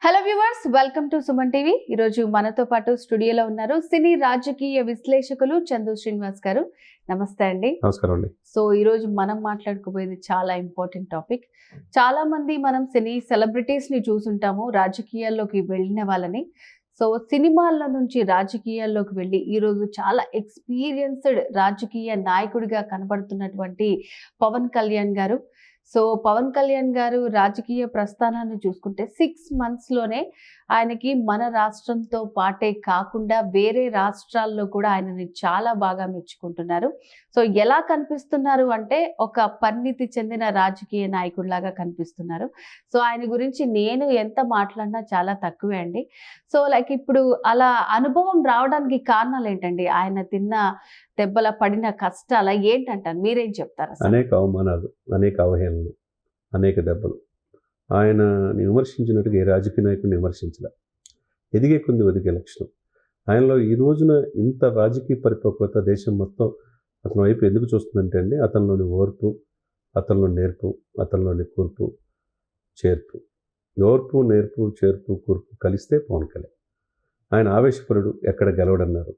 Hello viewers, welcome to Suman TV. ఈరోజు మనతో పాటు స్టూడియోలో ఉన్నారు సినీ రాజకీయ విశ్లేషకులు చందు శ్రీనివాస్ గారు. నమస్తే అండి. నమస్కారం అండి. సో ఈరోజు మనం మాట్లాడుకోబోయేది చాలా ఇంపార్టెంట్ టాపిక్. చాలా మంది మనం సినీ సెలబ్రిటీస్ ని చూసుంటాము, రాజకీయాల్లోకి వెళ్ళిన వాళ్ళని. సో సినిమాల్లో నుంచి రాజకీయాల్లోకి వెళ్ళి ఈరోజు చాలా ఎక్స్పీరియన్స్డ్ రాజకీయ నాయకుడిగా కనబడుతున్నటువంటి పవన్ కళ్యాణ్ గారు. సో పవన్ కళ్యాణ్ గారు రాజకీయ ప్రస్థానాన్ని చూసుకుంటే 6 మంత్స్లోనే ఆయనకి మన రాష్ట్రంతో పాటే కాకుండా వేరే రాష్ట్రాల్లో కూడా ఆయనని చాలా బాగా మెచ్చుకుంటున్నారు. సో ఎలా కనిపిస్తున్నారు అంటే ఒక పరిణితి చెందిన రాజకీయ నాయకుడిలాగా కనిపిస్తున్నారు. సో ఆయన గురించి నేను ఎంత మాట్లాడినా చాలా తక్కువే అండి. సో ఇప్పుడు అలా అనుభవం రావడానికి కారణాలు ఏంటండి? ఆయన తిన్న దెబ్బల పడిన కష్టాల ఏంటంటారు? మీరేం చెప్తారు? అనేక అవమానాలు, అనేక అవహేళనలు, అనేక దెబ్బలు. ఆయన విమర్శించినట్టుగా ఏ రాజకీయ నాయకుడిని విమర్శించలే. ఎదిగే కొంది ఒదిగే లక్షణం ఆయనలో. ఈ రోజున ఇంత రాజకీయ పరిపక్వత దేశం మొత్తం అతని వైపు ఎందుకు చూస్తుందంటే అండి, అతనిలోని ఓర్పు, అతనిలో నేర్పు, అతనిలోని కూర్పు, చేర్పు. ఓర్పు, నేర్పు, చేర్పు, కూర్పు కలిస్తే పవన్ కళ్యాణ్. ఆయన ఆవేశపరుడు, ఎక్కడ గెలవడన్నారు.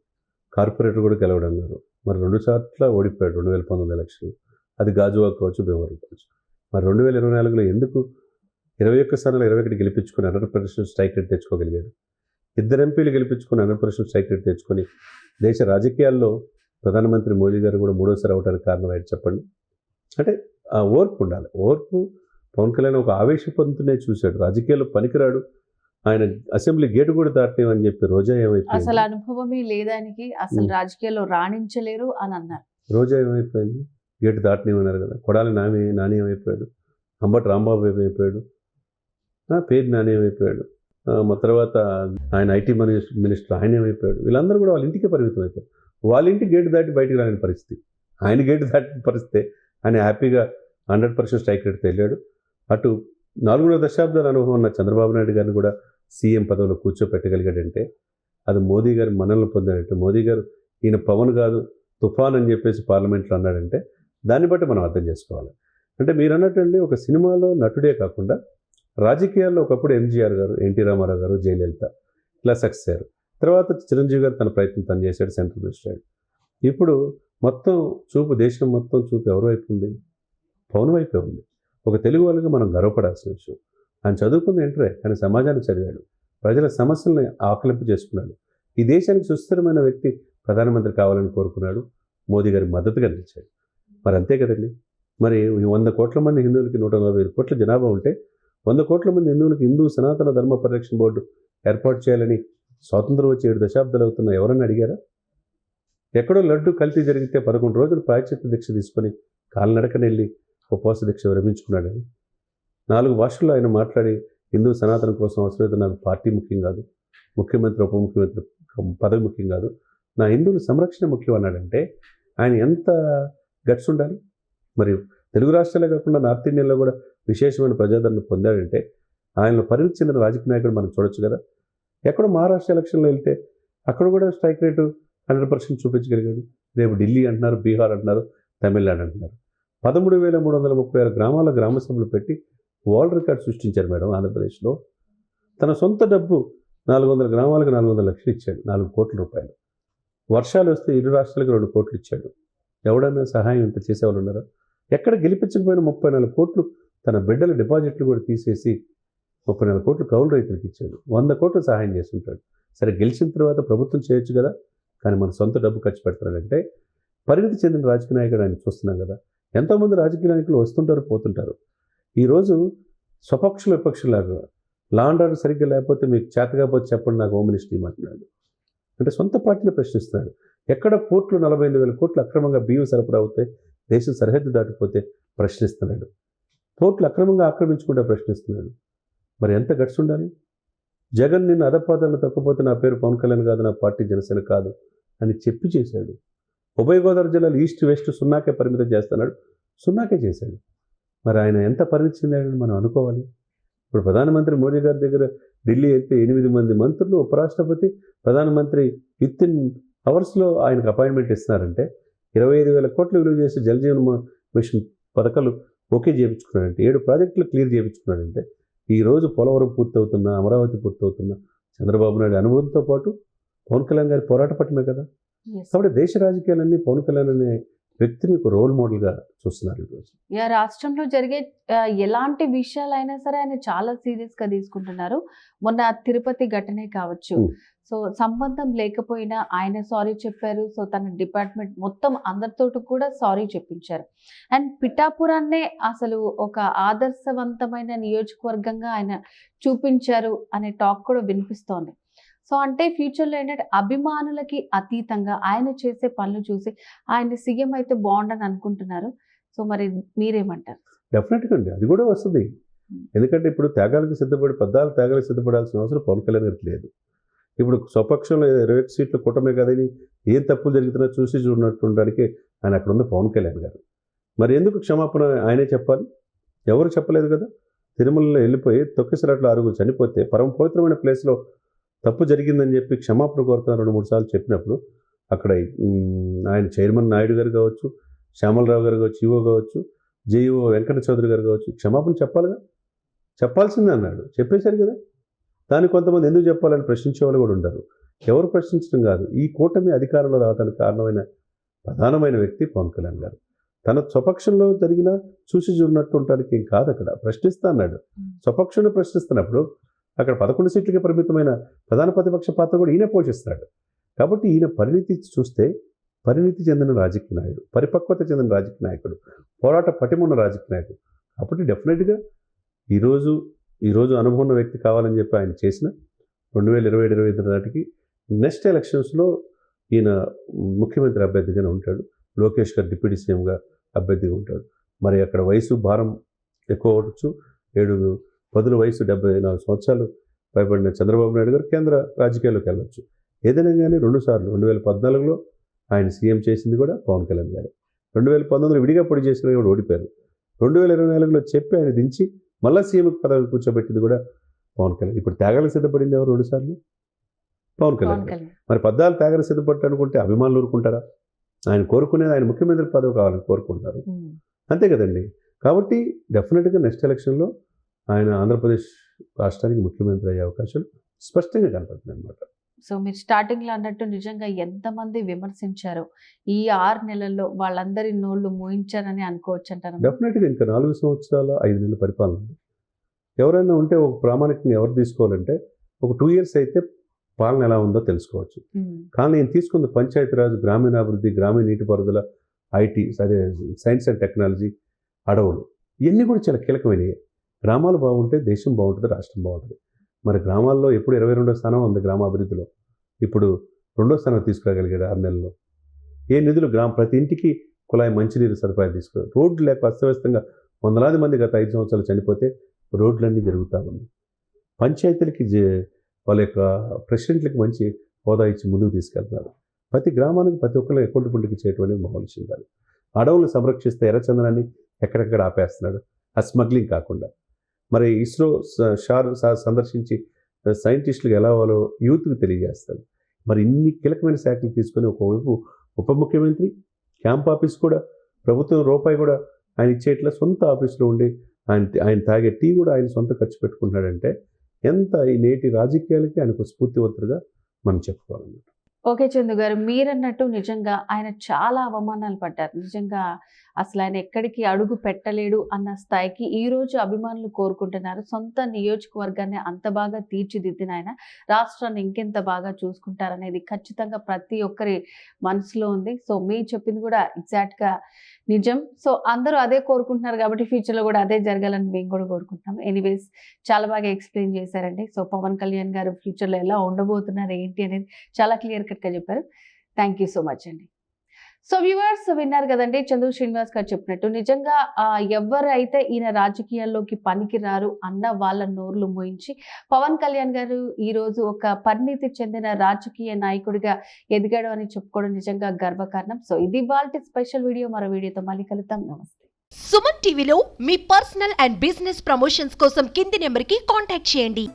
కార్పొరేటర్ కూడా గెలవడన్నారు. మరి 2 చోట్ల ఓడిపోయాడు 2019 ఎలక్షన్లు. అది గాజువాక కావచ్చు, భీమవరం కావచ్చు. మరి 2024లో ఎందుకు 21 స్థానాలు 21 గెలిపించుకొని 100% స్ట్రైక్ రేట్ తెచ్చుకోగలిగాడు? 2 ఎంపీలు గెలిపించుకొని 100% స్ట్రైక్ రేట్ తెచ్చుకొని దేశ రాజకీయాల్లో ప్రధానమంత్రి మోదీ గారు కూడా 3వసారి అవడానికి కారణం ఏంటి చెప్పండి? అంటే ఆ ఓర్పు ఉండాలి. ఓర్పు. పవన్ కళ్యాణ్ ఒక ఆవేశపంతునే చూశాడు. రాజకీయాల్లో పనికిరాడు, ఆయన అసెంబ్లీ గేటు కూడా దాటలేమని చెప్పి రోజా ఏమైపోయింది? అసలు అనుభవమే లేదానికి, అసలు రాజకీయాల్లో రాణించలేరు అని అన్నారు. రోజా ఏమైపోయింది? గేటు దాటనేమన్నారు కదా. కొడాలి నాని ఏమైపోయాడు? అంబటి రాంబాబు ఏమైపోయాడు? పేరు నాని ఏమైపోయాడు? తర్వాత ఆయన ఐటీ మినిస్టర్ ఆయన ఏమైపోయాడు? వీళ్ళందరూ కూడా వాళ్ళ ఇంటికే పరిమితం అయిపోయారు. వాళ్ళ ఇంటి గేటు దాటి బయటికి రాని పరిస్థితి. ఆయన గేటు దాటిన పరిస్థితే ఆయన హ్యాపీగా 100% స్ట్రైక్ రేట్తో వెళ్ళాడు. అటు 4 దశాబ్దాల అనుభవం ఉన్న చంద్రబాబు నాయుడు గారిని కూడా సీఎం పదవిలో కూర్చోపెట్టగలిగాడంటే అది మోదీ గారు మనల్ని పొందాడంటే, మోదీ గారు ఈయన పవన్ కాదు తుఫాన్ అని చెప్పేసి పార్లమెంట్లో అన్నాడంటే దాన్ని బట్టి మనం అర్థం చేసుకోవాలి. అంటే మీరు అన్నట్టండి, ఒక సినిమాలో నటుడే కాకుండా రాజకీయాల్లో ఒకప్పుడు ఎంజీఆర్ గారు, ఎన్టీ రామారావు గారు, జయలలిత ఇలా సక్సెస్ అయ్యారు. తర్వాత చిరంజీవి గారు తన ప్రయత్నం తను చేశాడు, సెంట్రల్ మినిస్టర్ అయ్యాడు. ఇప్పుడు మొత్తం చూపు, దేశం మొత్తం చూపు ఎవరి వైపు ఉంది? పవన్ వైపే ఉంది. ఒక తెలుగు వాళ్ళగా మనం గర్వపడాల్సిన విషయం. ఆయన చదువుకున్న ఇంటరే, ఆయన సమాజాన్ని చదివాడు, ప్రజల సమస్యలను ఆకలింపు చేసుకున్నాడు. ఈ దేశానికి సుస్థిరమైన వ్యక్తి ప్రధానమంత్రి కావాలని కోరుకున్నాడు. మోదీ గారి మద్దతుగా నిలిచాడు. మరి అంతే కదండి. మరి 100 కోట్ల మంది హిందువులకి 145 కోట్ల జనాభా ఉంటే 100 కోట్ల మంది హిందువులకి హిందూ సనాతన ధర్మ పరిరక్షణ బోర్డు ఏర్పాటు చేయాలని స్వాతంత్రం వచ్చి 7 దశాబ్దాలు అవుతున్నా ఎవరన్నా అడిగారా? ఎక్కడో లడ్డు కల్తీ జరిగితే 11 రోజులు ప్రాయశ్చిత్త దీక్ష తీసుకొని కాలినడకనెళ్ళి ఉపవాస దీక్ష విరమించుకున్నాడని. 4 భాషల్లో ఆయన మాట్లాడి హిందూ సనాతనం కోసం అవసరమైతే నాకు పార్టీ ముఖ్యం కాదు, ముఖ్యమంత్రి ఉప ముఖ్యమంత్రి పదవి ముఖ్యం కాదు, నా హిందువుల సంరక్షణ ముఖ్యం అన్నాడంటే ఆయన ఎంత గట్స్ ఉండాలి. మరియు తెలుగు రాష్ట్రాలే కాకుండా నార్త్ ఇండియన్లో కూడా విశేషమైన ప్రజాదరణ పొందాడంటే ఆయనలో పరిణితి చెందిన రాజకీయ నాయకుడు మనం చూడొచ్చు కదా. ఎక్కడో మహారాష్ట్ర ఎలక్షన్లో వెళ్తే అక్కడ కూడా స్ట్రైక్ రేటు 100% చూపించగలిగాడు. రేపు ఢిల్లీ అంటున్నారు, బీహార్ అంటున్నారు, తమిళనాడు అంటున్నారు. 13,336 గ్రామాల గ్రామ సభలు పెట్టి వరల్డ్ రికార్డ్ సృష్టించారు మేడం ఆంధ్రప్రదేశ్లో. తన సొంత డబ్బు 400 గ్రామాలకు 400 లక్షలు ఇచ్చాడు, 4 కోట్ల రూపాయలు. వర్షాలు వస్తే 2 రాష్ట్రాలకు 2 కోట్లు ఇచ్చాడు. ఎవడన్నా సహాయం ఇంత చేసేవాళ్ళు ఉన్నారా? ఎక్కడ గెలిపించకపోయినా 34 కోట్లు తన బిడ్డల డిపాజిట్లు కూడా తీసేసి 34 కోట్లు కౌలు రైతులకు ఇచ్చాడు. 100 కోట్లు సహాయం చేస్తుంటాడు. సరే, గెలిచిన తర్వాత ప్రభుత్వం చేయొచ్చు కదా, కానీ మన సొంత డబ్బు ఖర్చు పెడతాడంటే పరిణితి చెందిన రాజకీయ నాయకుడు ఆయన చూస్తున్నాం కదా. ఎంతోమంది రాజకీయ నాయకులు వస్తుంటారు, పోతుంటారు. ఈరోజు స్వపక్షులు విపక్షులాగా లా అండ్ ఆర్డర్ సరిగ్గా లేకపోతే మీకు చేత కాకపోతే చెప్పండి నాకు హోమ్ మినిస్టర్ ఇవ్వమంటున్నాడు. అంటే సొంత పార్టీని ప్రశ్నిస్తున్నాడు. ఎక్కడ కోట్లు 48,000 కోట్లు అక్రమంగా బియ్యం సరఫరా అవుతాయి, దేశం సరిహద్దు దాటిపోతే ప్రశ్నిస్తున్నాడు. కోట్లు అక్రమంగా ఆక్రమించుకుంటే ప్రశ్నిస్తున్నాడు. మరి ఎంత గట్స్ ఉండాలి? జగన్ నిన్ను అధపాదాలను తక్కుపోతే నా పేరు పవన్ కళ్యాణ్ కాదు, నా పార్టీ జనసేన కాదు అని చెప్పి చేశాడు. ఉభయ గోదావరి జిల్లాలు ఈస్ట్ వెస్ట్ 0కే పరిమితం చేస్తున్నాడు, 0కే చేశాడు. మరి ఆయన ఎంత పరిణితి చెందాడని మనం అనుకోవాలి. ఇప్పుడు ప్రధానమంత్రి మోదీ గారి దగ్గర ఢిల్లీ అయితే 8 మంది మంత్రులు, ఉపరాష్ట్రపతి, ప్రధానమంత్రి విత్-ఇన్ అవర్స్లో ఆయనకు అపాయింట్మెంట్ ఇస్తున్నారంటే 25,000 కోట్లు విలువ చేసి జలజీవన్ మిషన్ పథకాలు ఓకే చేయించుకున్నాడంటే, 7 ప్రాజెక్టులు క్లియర్ చేయించుకున్నాడంటే ఈరోజు పోలవరం పూర్తవుతున్న, అమరావతి పూర్తవుతున్న చంద్రబాబు నాయుడు అనుభవంతో పాటు పవన్ కళ్యాణ్ గారి పోరాట పట్టమే కదా. Yes. కాబట్టి దేశ రాజకీయాలన్నీ పవన్ కళ్యాణ్ అనే వ్యక్తిని ఒక రోల్ మోడల్గా చూస్తున్నారు ఈరోజు. రాష్ట్రంలో జరిగే ఎలాంటి విషయాలైనా సరే ఆయన చాలా సీరియస్ గా తీసుకుంటున్నారు. మొన్న తిరుపతి ఘటనే కావచ్చు, సో సంబంధం లేకపోయినా ఆయన సారీ చెప్పారు. సో తన డిపార్ట్మెంట్ మొత్తం అందరితోటి కూడా సారీ చెప్పించారు. అండ్ పిఠాపురాన్నే అసలు ఒక ఆదర్శవంతమైన నియోజకవర్గంగా ఆయన చూపించారు అనే టాక్ కూడా వినిపిస్తోంది. సో అంటే ఫ్యూచర్లో ఏంటంటే అభిమానులకి అతీతంగా ఆయన చేసే పనులు చూసి ఆయన సీఎం అయితే బాగుండని అనుకుంటున్నారు. సో మరి మీరేమంటారు? డెఫినెట్గా అండి, అది కూడా వస్తుంది. ఎందుకంటే ఇప్పుడు త్యాగాలకు సిద్ధపడి త్యాగాలకు సిద్ధపడాల్సిన అవసరం పవన్ కళ్యాణ్ గారికి లేదు. ఇప్పుడు స్వపక్షంలో 21 సీట్ల కూటమే కదని ఏం తప్పులు జరుగుతున్నా చూసి చూడనట్టుండడానికి ఆయన అక్కడ ఉన్న పవన్ కళ్యాణ్ గారు. మరి ఎందుకు క్షమాపణ ఆయనే చెప్పాలి? ఎవరు చెప్పలేదు కదా. తిరుమలలో వెళ్ళిపోయి తొక్కిసలాట్లో 6 చనిపోతే పరమ పవిత్రమైన ప్లేస్లో తప్పు జరిగిందని చెప్పి క్షమాపణ కోరుతాను 2-3 సార్లు చెప్పినప్పుడు అక్కడ ఆయన చైర్మన్ నాయుడు గారు కావచ్చు, శ్యామలరావు గారు కావచ్చు, ఈవో కావచ్చు, జేఈఓ వెంకట చౌదరి గారు కావచ్చు, క్షమాపణ చెప్పాలిగా. చెప్పాల్సిందే అన్నాడు, చెప్పేశారు కదా. దాన్ని కొంతమంది ఎందుకు చెప్పాలని ప్రశ్నించే వాళ్ళు కూడా ఉంటారు. ఎవరు ప్రశ్నించడం కాదు, ఈ కూటమి అధికారంలో రావడానికి కారణమైన ప్రధానమైన వ్యక్తి పవన్ కళ్యాణ్ గారు. తన స్వపక్షంలో జరిగిన చూసి చూడనట్టు ఉండడానికి ఏం కాదు, అక్కడ ప్రశ్నిస్తా అన్నాడు. స్వపక్షంలో ప్రశ్నిస్తున్నప్పుడు అక్కడ 11 సీట్లకి పరిమితమైన ప్రధాన ప్రతిపక్ష పాత్ర కూడా ఈయన పోషిస్తున్నాడు. కాబట్టి ఈయన పరిణితి చూస్తే పరిణితి చెందిన రాజకీయ నాయకుడు, పరిపక్వత చెందిన రాజకీయ నాయకుడు, పోరాట పటిమున్న రాజకీయ నాయకుడు. కాబట్టి డెఫినెట్గా ఈరోజు అనుభవం ఉన్న వ్యక్తి కావాలని చెప్పి ఆయన చేసిన 2027-25 నాటికి నెక్స్ట్ ఎలక్షన్స్లో ఈయన ముఖ్యమంత్రి అభ్యర్థిగానే ఉంటాడు. లోకేష్ గారు డిప్యూటీ సీఎంగా అభ్యర్థిగా ఉంటాడు. మరి అక్కడ వయసు భారం ఎక్కువ అవ్వచ్చు. 7 వయసు 74 సంవత్సరాలు పైబడిన చంద్రబాబు నాయుడు గారు కేంద్ర రాజకీయాల్లోకి వెళ్ళొచ్చు. ఏదైనా కానీ 2 సార్లు 2014లో ఆయన సీఎం చేసింది కూడా పవన్ కళ్యాణ్ గారే. 2019లో విడిగా పొడి చేసిన కూడా ఓడిపోయారు. 2024లో చెప్పి ఆయన దించి మళ్ళీ సీఎం పదవి కూర్చోబెట్టింది కూడా పవన్ కళ్యాణ్. ఇప్పుడు త్యాగాలకు సిద్ధపడింది ఎవరు 2 సార్లు? పవన్ కళ్యాణ్. మరి 14 త్యాగాలు సిద్ధపట్టు అనుకుంటే అభిమానులు ఊరుకుంటారా? ఆయన కోరుకునేది ఆయన ముఖ్యమంత్రి పదవి కావాలని కోరుకుంటారు, అంతే కదండి. కాబట్టి డెఫినెట్గా నెక్స్ట్ ఎలక్షన్లో ఆయన ఆంధ్రప్రదేశ్ రాష్ట్రానికి ముఖ్యమంత్రి అయ్యే అవకాశాలు స్పష్టంగా కనపడుతుంది అనమాట. సో మీరు స్టార్టింగ్లో అన్నట్టు నిజంగా ఎంతమంది విమర్శించారో ఈ 6 నెలల్లో వాళ్ళందరి నోళ్ళు మోయించారని అనుకోవచ్చు అంటారు. డెఫినెట్గా ఇంకా 4 సంవత్సరాల 5 నెలల పరిపాలన ఉంది. ఎవరైనా ఉంటే ఒక ప్రామాణికంగా ఎవరు తీసుకోవాలంటే ఒక 2 ఇయర్స్ అయితే పాలన ఎలా ఉందో తెలుసుకోవచ్చు. కానీ నేను తీసుకున్న పంచాయతీరాజ్, గ్రామీణాభివృద్ధి, గ్రామీణ నీటిపారుదల, ఐటీ, అదే సైన్స్ అండ్ టెక్నాలజీ, అడవులు, ఇవన్నీ కూడా చాలా కీలకమైనవి. గ్రామాలు బాగుంటే దేశం బాగుంటుంది, రాష్ట్రం బాగుంటుంది. మరి గ్రామాల్లో ఎప్పుడు 22వ స్థానం ఉంది గ్రామాభివృద్ధిలో, ఇప్పుడు 2వ స్థానం తీసుకురాగలిగాడు 6 నెలల్లో. ఏ నిధులు ప్రతి ఇంటికి కుళాయి మంచినీరు సదుపాయాలు తీసుకురారు. రోడ్లు లేక అస్తవ్యస్తంగా వందలాది మంది గత 5 సంవత్సరాలు చనిపోతే రోడ్లన్నీ జరుగుతూ ఉంది. పంచాయతీలకి వాళ్ళ యొక్క ప్రెసిడెంట్లకి మంచి హోదా ఇచ్చి ముందుకు తీసుకెళ్తున్నారు. ప్రతి గ్రామానికి ప్రతి ఒక్కరు అకౌంటబిలిటీకి చేయటం మామూలు విషయం కాదు. అడవులను సంరక్షిస్తే ఎర్రచందనాన్ని ఎక్కడెక్కడ ఆపేస్తున్నాడు, ఆ స్మగ్లింగ్ కాకుండా. మరి ఇస్రో సందర్శించి సైంటిస్టులకు ఎలా వాళ్ళో యూత్కి తెలియజేస్తాడు. మరి ఇన్ని కీలకమైన శాఖలు తీసుకొని ఒకవైపు ఉప ముఖ్యమంత్రి, క్యాంప్ ఆఫీస్ కూడా ప్రభుత్వం రూపాయి కూడా ఆయన ఇచ్చేట్లా సొంత ఆఫీస్లో ఉండి ఆయన తాగే టీ కూడా ఆయన సొంత ఖర్చు పెట్టుకుంటున్నాడంటే ఎంత ఈ నేటి రాజకీయాలకి ఆయనకు స్ఫూర్తివంతుడుగా మనం చెప్పుకోవాలన్నమాట. ఓకే చందు గారు, మీరన్నట్టు నిజంగా ఆయన చాలా అవమానాలు పడ్డారు. నిజంగా అసలు ఆయన ఎక్కడికి అడుగు పెట్టలేడు అన్న స్థాయికి ఈ రోజు అభిమానులు కోరుకుంటున్నారు. సొంత నియోజకవర్గాన్ని అంత బాగా తీర్చిదిద్దిన ఆయన రాష్ట్రాన్ని ఇంకెంత బాగా చూసుకుంటారనేది ఖచ్చితంగా ప్రతి ఒక్కరి మనసులో ఉంది. సో మీరు చెప్పింది కూడా ఎగ్జాక్ట్గా నిజం. సో అందరూ అదే కోరుకుంటున్నారు కాబట్టి ఫ్యూచర్లో కూడా అదే జరగాలని మేము కూడా కోరుకుంటున్నాం. ఎనీవేస్ చాలా బాగా ఎక్స్ప్లెయిన్ చేశారండి. సో పవన్ కళ్యాణ్ గారు ఫ్యూచర్లో ఎలా ఉండబోతున్నారు ఏంటి అనేది చాలా క్లియర్ కట్గా చెప్పారు. థ్యాంక్ యూ సో మచ్ అండి. సో వ్యూవర్స్ విన్నారు కదండి, చందు శ్రీనివాస్ గారు చెప్పినట్టు నిజంగా ఎవరైతే ఈయన రాజకీయాల్లోకి పనికి రారు అన్న వాళ్ళ నోర్లు మోయించి పవన్ కళ్యాణ్ గారు ఈ రోజు ఒక పరిణితి చెందిన రాజకీయ నాయకుడిగా ఎదిగాడు అని చెప్పుకోవడం నిజంగా గర్వకారణం. సో ఇది వాళ్ళ స్పెషల్ వీడియో. మరో వీడియోతో మళ్ళీ కలుద్దాం. నమస్తే. సుమన్ టీవీలో మీ పర్సనల్ అండ్ బిజినెస్ ప్రమోషన్స్ కోసం కింది నెంబర్కి కాంటాక్ట్ చేయండి.